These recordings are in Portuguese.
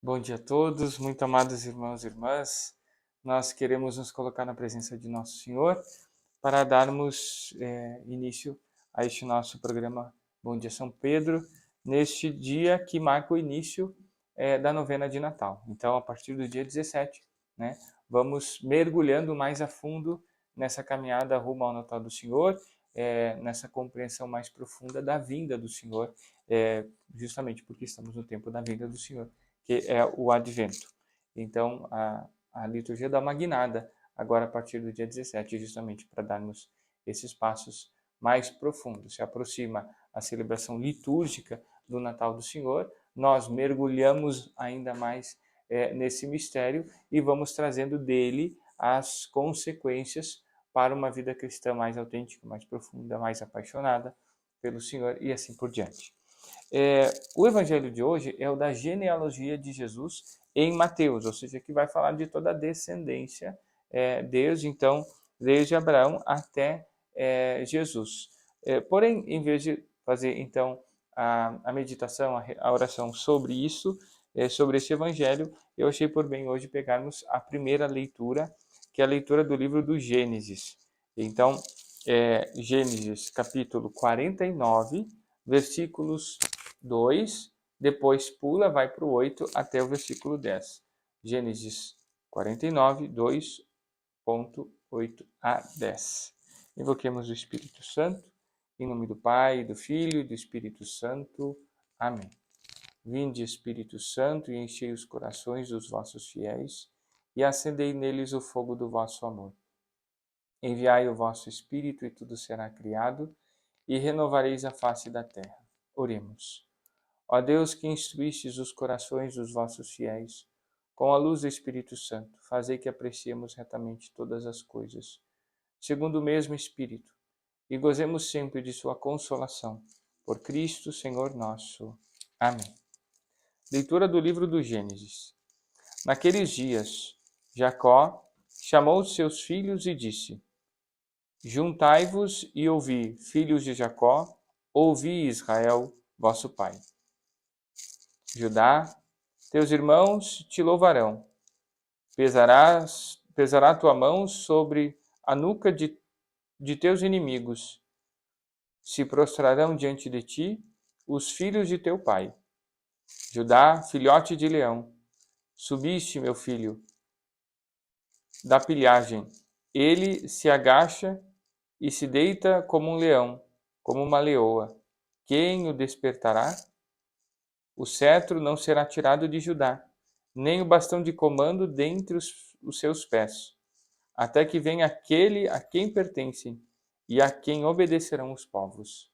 Bom dia a todos, muito amados irmãos e irmãs. Nós queremos nos colocar na presença de Nosso Senhor para darmos início a este nosso programa Bom Dia São Pedro, neste dia que marca o início da novena de Natal. Então, a partir do dia 17, né, vamos mergulhando mais a fundo nessa caminhada rumo ao Natal do Senhor, nessa compreensão mais profunda da vinda do Senhor, justamente porque estamos no tempo da vinda do Senhor, que é o Advento. Então, a liturgia dá uma guinada agora a partir do dia 17, justamente para darmos esses passos mais profundos. Se aproxima a celebração litúrgica do Natal do Senhor, nós mergulhamos ainda mais nesse mistério e vamos trazendo dele as consequências para uma vida cristã mais autêntica, mais profunda, mais apaixonada pelo Senhor e assim por diante. O evangelho de hoje é o da genealogia de Jesus em Mateus, ou seja, que vai falar de toda a descendência, desde Abraão até Jesus. Porém, em vez de fazer então a meditação, a oração sobre isso, sobre esse evangelho, eu achei por bem hoje pegarmos a primeira leitura, que é a leitura do livro do Gênesis. Então, Gênesis capítulo 49, versículos 2, depois pula, vai para o 8 até o versículo 10. Gênesis 49, 2.8 a 10. Invoquemos o Espírito Santo, em nome do Pai, do Filho e do Espírito Santo. Amém. Vinde, Espírito Santo, e enchei os corações dos vossos fiéis, e acendei neles o fogo do vosso amor. Enviai o vosso Espírito, e tudo será criado, e renovareis a face da terra. Oremos. Ó Deus, que instruístes os corações dos vossos fiéis, com a luz do Espírito Santo, fazei que apreciemos retamente todas as coisas, segundo o mesmo Espírito, e gozemos sempre de sua consolação. Por Cristo, Senhor nosso. Amém. Leitura do livro do Gênesis. Naqueles dias, Jacó chamou seus filhos e disse: Juntai-vos e ouvi, filhos de Jacó, ouvi, Israel, vosso pai. Judá, teus irmãos te louvarão. Pesará tua mão sobre a nuca de teus inimigos. Se prostrarão diante de ti os filhos de teu pai. Judá, filhote de leão, subiste, meu filho, da pilhagem. Ele se agacha e se deita como um leão, como uma leoa. Quem o despertará? O cetro não será tirado de Judá, nem o bastão de comando dentre os seus pés, até que venha aquele a quem pertencem e a quem obedecerão os povos.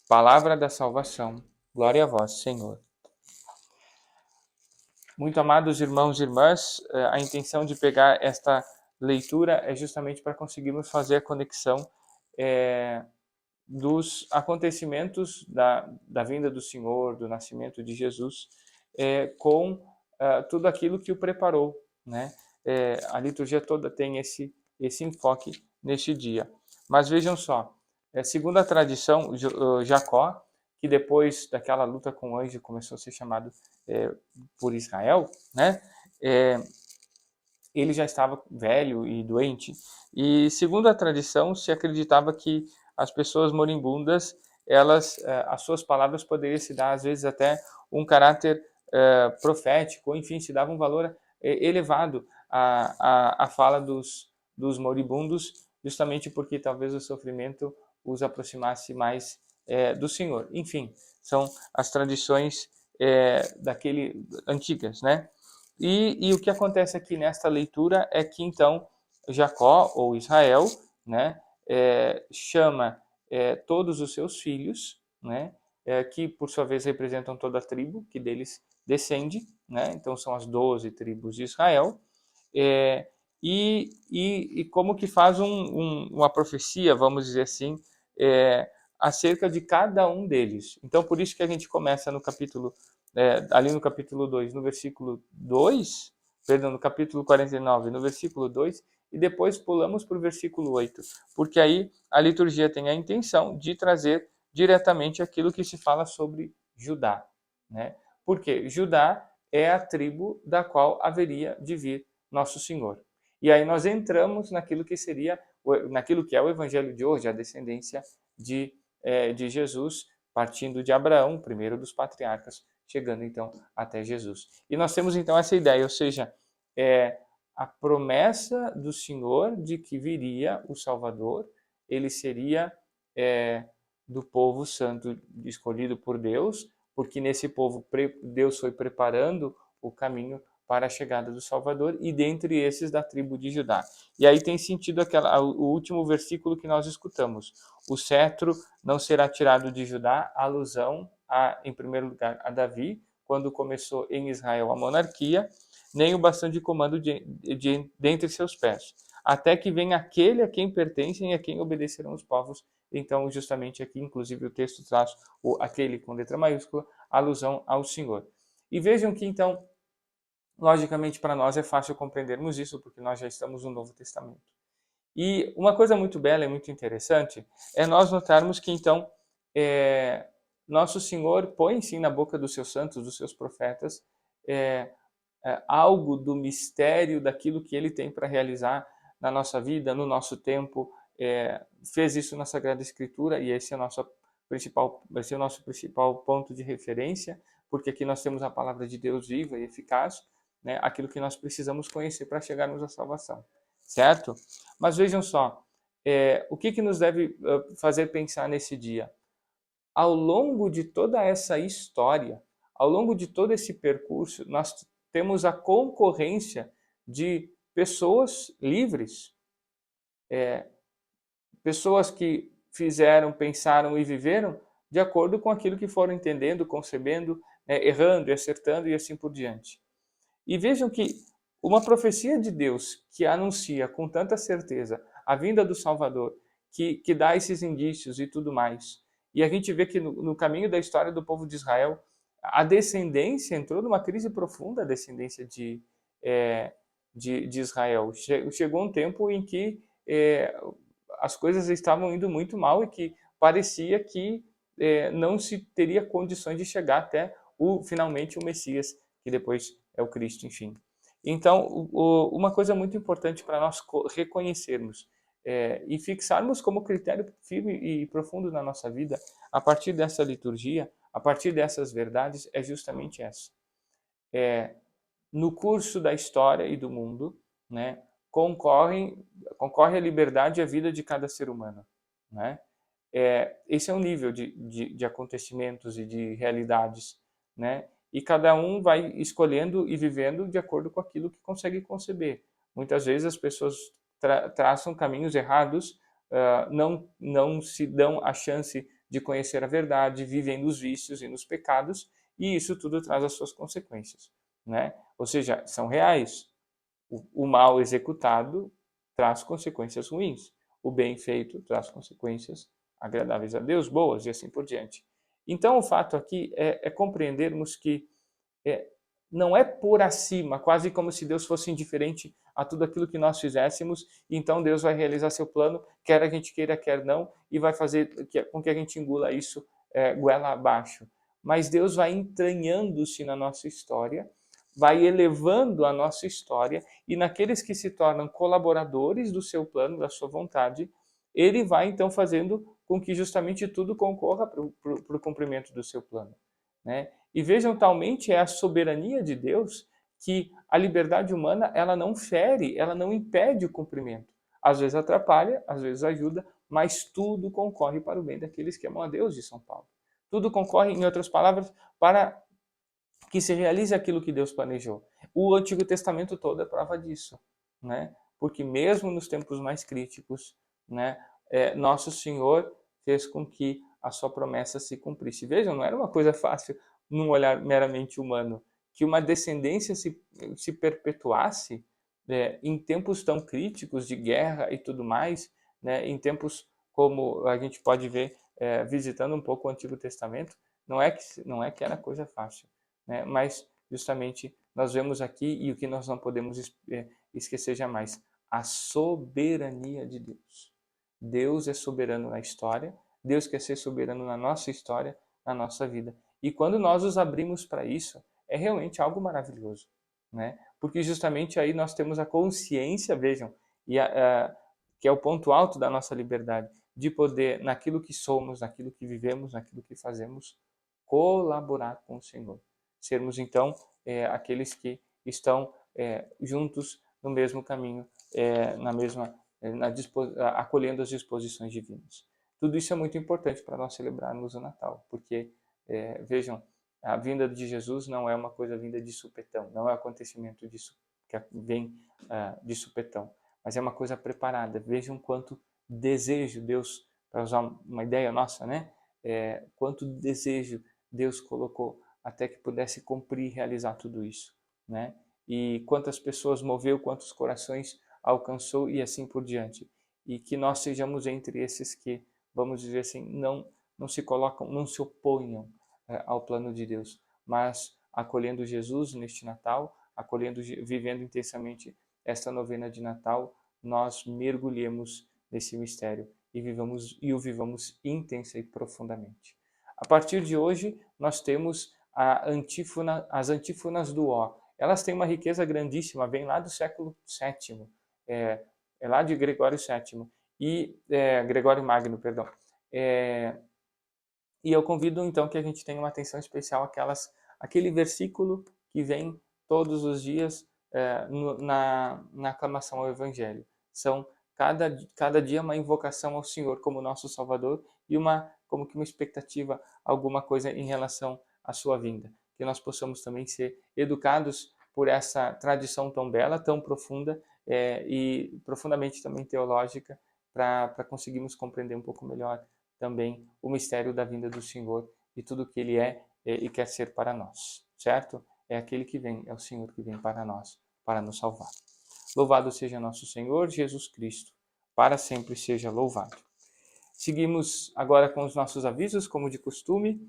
Palavra da salvação. Glória a vós, Senhor. Muito amados irmãos e irmãs, a intenção de pegar esta leitura é justamente para conseguirmos fazer a conexão dos acontecimentos da vinda do Senhor, do nascimento de Jesus, com tudo aquilo que o preparou, né? A liturgia toda tem esse enfoque neste dia. Mas vejam só, segundo a tradição, Jacó, que depois daquela luta com o anjo começou a ser chamado por Israel, né? Ele já estava velho e doente. E segundo a tradição, se acreditava que as pessoas moribundas, as suas palavras poderiam se dar às vezes até um caráter profético, ou enfim, se dava um valor elevado à fala dos moribundos, justamente porque talvez o sofrimento os aproximasse mais do Senhor. Enfim, são as tradições antigas, né? E o que acontece aqui nesta leitura é que então Jacó ou Israel, né, chama todos os seus filhos, né, que por sua vez representam toda a tribo que deles descende, né, então são as 12 tribos de Israel, e como que faz uma profecia, vamos dizer assim, acerca de cada um deles. Então por isso que a gente começa no capítulo ali no capítulo 2, no versículo 2, perdão, no capítulo 49, no versículo 2, e depois pulamos para o versículo 8, porque aí a liturgia tem a intenção de trazer diretamente aquilo que se fala sobre Judá, né? Porque Judá é a tribo da qual haveria de vir nosso Senhor. E aí nós entramos naquilo que é o evangelho de hoje, a descendência de Jesus, partindo de Abraão, primeiro dos patriarcas, chegando então até Jesus. E nós temos então essa ideia, ou seja, a promessa do Senhor de que viria o Salvador, ele seria do povo santo escolhido por Deus, porque nesse povo Deus foi preparando o caminho para a chegada do Salvador, e dentre esses da tribo de Judá. E aí tem sentido o último versículo que nós escutamos. O cetro não será tirado de Judá, alusão, em primeiro lugar, a Davi, quando começou em Israel a monarquia, nem o bastão de comando dentre seus pés, até que venha aquele a quem pertencem e a quem obedecerão os povos. Então, justamente aqui, inclusive, o texto traz aquele com letra maiúscula, alusão ao Senhor. E vejam que, então, logicamente, para nós é fácil compreendermos isso, porque nós já estamos no Novo Testamento. E uma coisa muito bela e muito interessante é nós notarmos que, então, nosso Senhor põe, sim, na boca dos seus santos, dos seus profetas, algo do mistério daquilo que ele tem para realizar na nossa vida, no nosso tempo. Fez isso na Sagrada Escritura, e esse é vai ser o nosso principal ponto de referência, porque aqui nós temos a palavra de Deus viva e eficaz, né, aquilo que nós precisamos conhecer para chegarmos à salvação, certo? Mas vejam só, o que nos deve fazer pensar nesse dia? Ao longo de toda essa história, ao longo de todo esse percurso, nós temos a concorrência de pessoas livres, pessoas que fizeram, pensaram e viveram de acordo com aquilo que foram entendendo, concebendo, errando e acertando e assim por diante. E vejam que uma profecia de Deus que anuncia com tanta certeza a vinda do Salvador, que dá esses indícios e tudo mais, e a gente vê que no caminho da história do povo de Israel, a descendência entrou numa crise profunda, a descendência de Israel. Chegou um tempo em que as coisas estavam indo muito mal e que parecia que não se teria condições de chegar até finalmente o Messias, que depois é o Cristo, enfim. Então, uma coisa muito importante para nós reconhecermos e fixarmos como critério firme e profundo na nossa vida, a partir dessa liturgia, a partir dessas verdades, é justamente essa. No curso da história e do mundo, né, concorre a liberdade e a vida de cada ser humano, né? Esse é um nível de acontecimentos e de realidades, né? E cada um vai escolhendo e vivendo de acordo com aquilo que consegue conceber. Muitas vezes as pessoas traçam caminhos errados, não se dão a chance de conhecer a verdade, vivem nos vícios e nos pecados, e isso tudo traz as suas consequências, né? Ou seja, são reais. O mal executado traz consequências ruins. O bem feito traz consequências agradáveis a Deus, boas e assim por diante. Então, o fato aqui é compreendermos que não é por acima, quase como se Deus fosse indiferente a tudo aquilo que nós fizéssemos, e então Deus vai realizar seu plano, quer a gente queira, quer não, e vai fazer com que a gente engula isso goela abaixo. Mas Deus vai entranhando-se na nossa história, vai elevando a nossa história, e naqueles que se tornam colaboradores do seu plano, da sua vontade, ele vai então fazendo com que justamente tudo concorra para o cumprimento do seu plano, né? E vejam, talmente é a soberania de Deus que a liberdade humana ela não fere, ela não impede o cumprimento. Às vezes atrapalha, às vezes ajuda, mas tudo concorre para o bem daqueles que amam a Deus, de São Paulo. Tudo concorre, em outras palavras, para que se realize aquilo que Deus planejou. O Antigo Testamento todo é prova disso, né? Porque mesmo nos tempos mais críticos, né, nosso Senhor fez com que a sua promessa se cumprisse. Vejam, não era uma coisa fácil num olhar meramente humano, que uma descendência se perpetuasse em tempos tão críticos de guerra e tudo mais, né, em tempos como a gente pode ver visitando um pouco o Antigo Testamento, não é que era coisa fácil, né, mas justamente nós vemos aqui, e o que nós não podemos esquecer jamais, a soberania de Deus. Deus é soberano na história, Deus quer ser soberano na nossa história, na nossa vida. E quando nós nos abrimos para isso, é realmente algo maravilhoso, né? Porque justamente aí nós temos a consciência, vejam, que é o ponto alto da nossa liberdade, de poder, naquilo que somos, naquilo que vivemos, naquilo que fazemos, colaborar com o Senhor. Sermos, então, aqueles que estão juntos no mesmo caminho, na mesma, acolhendo as disposições divinas. Tudo isso é muito importante para nós celebrarmos o Natal, porque, vejam, a vinda de Jesus não é uma coisa vinda de supetão, não é um acontecimento que vem de supetão, mas é uma coisa preparada. Vejam quanto desejo Deus, para usar uma ideia nossa, né? Quanto desejo Deus colocou até que pudesse cumprir e realizar tudo isso, né? E quantas pessoas moveu, quantos corações alcançou e assim por diante. E que nós sejamos entre esses que, vamos dizer assim, não se colocam, não se oponham ao plano de Deus, mas acolhendo Jesus neste Natal, vivendo intensamente esta novena de Natal, nós mergulhemos nesse mistério e o vivamos intensa e profundamente. A partir de hoje, nós temos as antífonas do Ó. Elas têm uma riqueza grandíssima, vem lá do século VII, é lá de Gregório VII, Gregório Magno, perdão. E eu convido então que a gente tenha uma atenção especial aquele versículo que vem todos os dias na aclamação ao Evangelho. São cada dia uma invocação ao Senhor como nosso Salvador e como que uma expectativa, alguma coisa em relação à sua vinda. Que nós possamos também ser educados por essa tradição tão bela, tão profunda e profundamente também teológica, para conseguirmos compreender um pouco melhor também o mistério da vinda do Senhor e tudo que Ele é e quer ser para nós, certo? É aquele que vem, é o Senhor que vem para nós, para nos salvar. Louvado seja nosso Senhor Jesus Cristo, para sempre seja louvado. Seguimos agora com os nossos avisos, como de costume.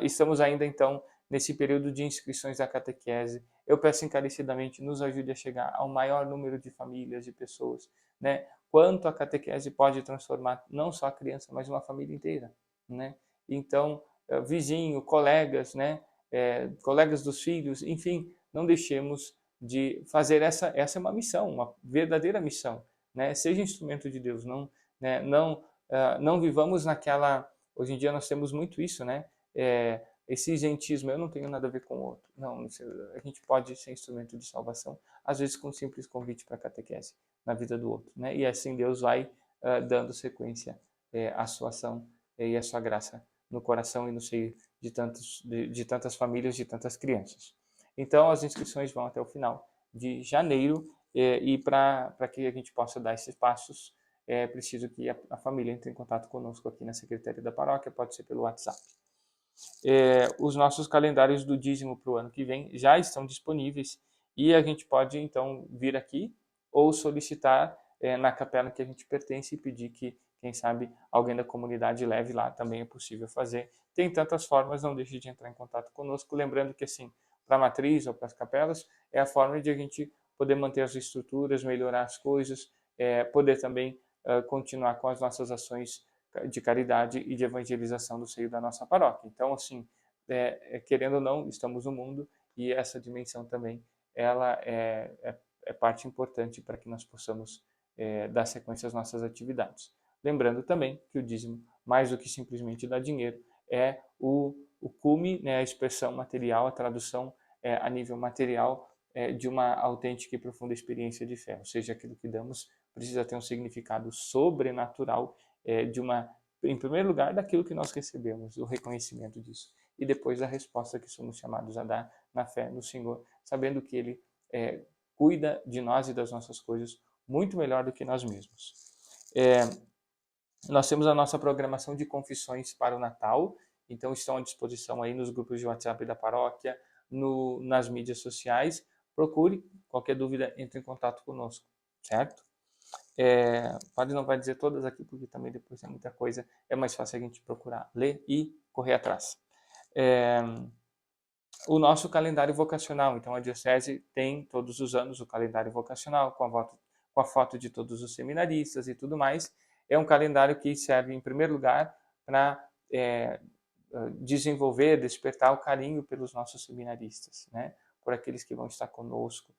Estamos ainda então nesse período de inscrições da catequese. Eu peço encarecidamente, nos ajude a chegar ao maior número de famílias, de pessoas, né? Quanto a catequese pode transformar não só a criança, mas uma família inteira, né? Então, vizinho, colegas, né? Colegas dos filhos, enfim, não deixemos de fazer essa é uma missão, uma verdadeira missão, né? Seja instrumento de Deus, não vivamos naquela. Hoje em dia nós temos muito isso, né? Esse isentismo, eu não tenho nada a ver com o outro. Não, a gente pode ser instrumento de salvação, às vezes com um simples convite para a catequese na vida do outro, né? E assim Deus vai dando sequência à sua ação e à sua graça no coração e no seio de tantas famílias, de tantas crianças. Então, as inscrições vão até o final de janeiro e para que a gente possa dar esses passos, é preciso que a família entre em contato conosco aqui na Secretaria da Paróquia, pode ser pelo WhatsApp. Os nossos calendários do dízimo para o ano que vem já estão disponíveis e a gente pode então vir aqui ou solicitar na capela que a gente pertence e pedir que, quem sabe, alguém da comunidade leve lá, também é possível fazer. Tem tantas formas, não deixe de entrar em contato conosco, lembrando que assim, para a matriz ou para as capelas, é a forma de a gente poder manter as estruturas, melhorar as coisas, poder também continuar com as nossas ações de caridade e de evangelização do seio da nossa paróquia. Então, assim, querendo ou não, estamos no mundo e essa dimensão também, ela é parte importante para que nós possamos dar sequência às nossas atividades. Lembrando também que o dízimo, mais do que simplesmente dar dinheiro, é o cume, né, a expressão material, a tradução a nível material de uma autêntica e profunda experiência de fé. Ou seja, aquilo que damos precisa ter um significado sobrenatural em primeiro lugar, daquilo que nós recebemos, o reconhecimento disso, e depois da resposta que somos chamados a dar na fé no Senhor, sabendo que Ele cuida de nós e das nossas coisas muito melhor do que nós mesmos. Nós temos a nossa programação de confissões para o Natal, então estão à disposição aí nos grupos de WhatsApp da paróquia, nas mídias sociais. Procure, qualquer dúvida, entre em contato conosco, certo? Padre não vai dizer todas aqui, porque também depois é muita coisa, é mais fácil a gente procurar, ler e correr atrás. O nosso calendário vocacional, então a Diocese tem todos os anos o calendário vocacional, com a foto de todos os seminaristas e tudo mais. É um calendário que serve, em primeiro lugar, para desenvolver, despertar o carinho pelos nossos seminaristas, né? Por aqueles que vão estar conosco,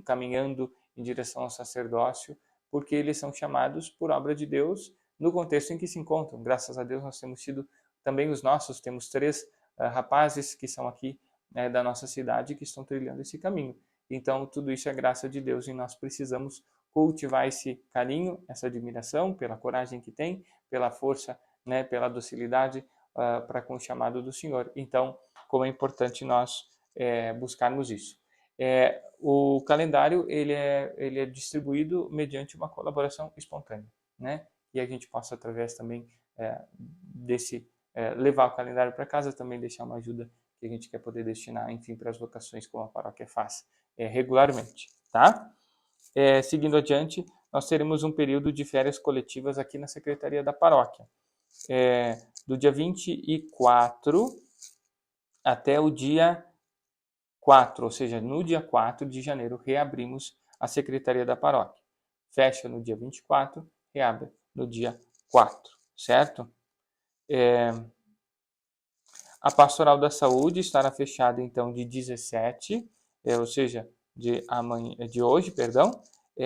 caminhando em direção ao sacerdócio, porque eles são chamados por obra de Deus no contexto em que se encontram. Graças a Deus nós temos sido também os nossos, temos 3 rapazes que são aqui da nossa cidade que estão trilhando esse caminho. Então tudo isso é graça de Deus e nós precisamos cultivar esse carinho, essa admiração pela coragem que tem, pela força, né, pela docilidade para com o chamado do Senhor. Então, como é importante nós buscarmos isso. O calendário ele é distribuído mediante uma colaboração espontânea, né? E a gente possa, através também desse levar o calendário para casa, também deixar uma ajuda que a gente quer poder destinar, enfim, para as vocações como a paróquia faz regularmente, tá? Seguindo adiante, nós teremos um período de férias coletivas aqui na Secretaria da Paróquia, do dia 24 até o dia 4, ou seja, no dia 4 de janeiro reabrimos a Secretaria da Paróquia. Fecha no dia 24, reabre no dia 4, certo? A Pastoral da Saúde estará fechada então de 17, ou seja, de hoje, perdão,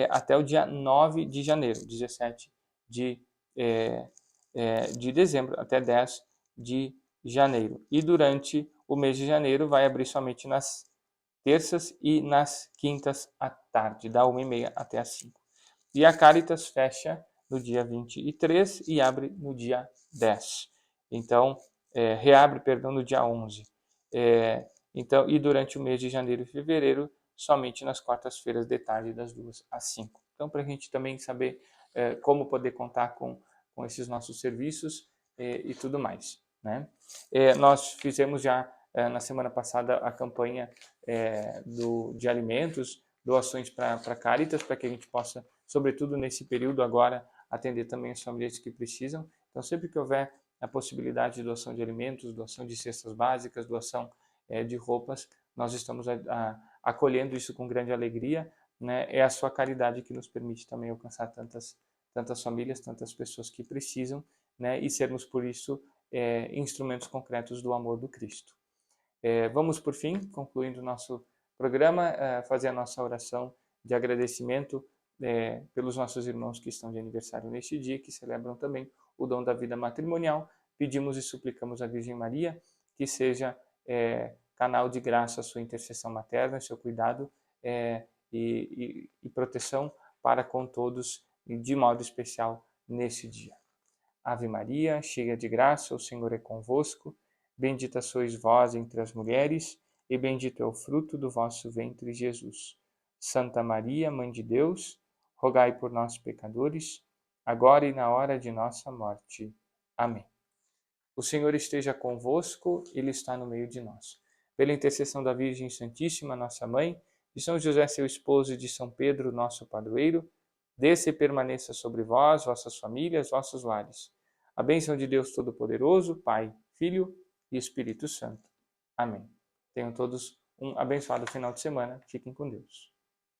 até o dia 9 de janeiro, 17 de dezembro até 10 de janeiro. E durante o mês de janeiro vai abrir somente nas terças e nas quintas à tarde, da 1h30 até as 5. E a Caritas fecha no dia 23 e abre no dia 10. Então, reabre, perdão, no dia 11. Então, e durante o mês de janeiro e fevereiro, somente nas quartas-feiras de tarde, das 2 às 5. Então, para a gente também saber como poder contar com esses nossos serviços e tudo mais, né? Nós fizemos já na semana passada a campanha de alimentos, doações para Caritas, para que a gente possa, sobretudo nesse período agora, atender também as famílias que precisam. Então, sempre que houver a possibilidade de doação de alimentos, doação de cestas básicas, doação de roupas, nós estamos acolhendo isso com grande alegria, né? É a sua caridade que nos permite também alcançar tantas famílias, tantas pessoas que precisam, né? E sermos, por isso, instrumentos concretos do amor do Cristo. Vamos, por fim, concluindo o nosso programa, fazer a nossa oração de agradecimento pelos nossos irmãos que estão de aniversário neste dia, que celebram também o dom da vida matrimonial. Pedimos e suplicamos à Virgem Maria que seja canal de graça a sua intercessão materna, seu cuidado e proteção para com todos, de modo especial nesse dia. Ave Maria, cheia de graça, o Senhor é convosco. Bendita sois vós entre as mulheres, e bendito é o fruto do vosso ventre, Jesus. Santa Maria, Mãe de Deus, rogai por nós, pecadores, agora e na hora de nossa morte. Amém. O Senhor esteja convosco, Ele está no meio de nós. Pela intercessão da Virgem Santíssima, nossa Mãe, de São José, seu esposo, e de São Pedro, nosso padroeiro, desça e permaneça sobre vós, vossas famílias, vossos lares. A bênção de Deus Todo-Poderoso, Pai, Filho e Espírito Santo. Amém. Tenham todos um abençoado final de semana. Fiquem com Deus.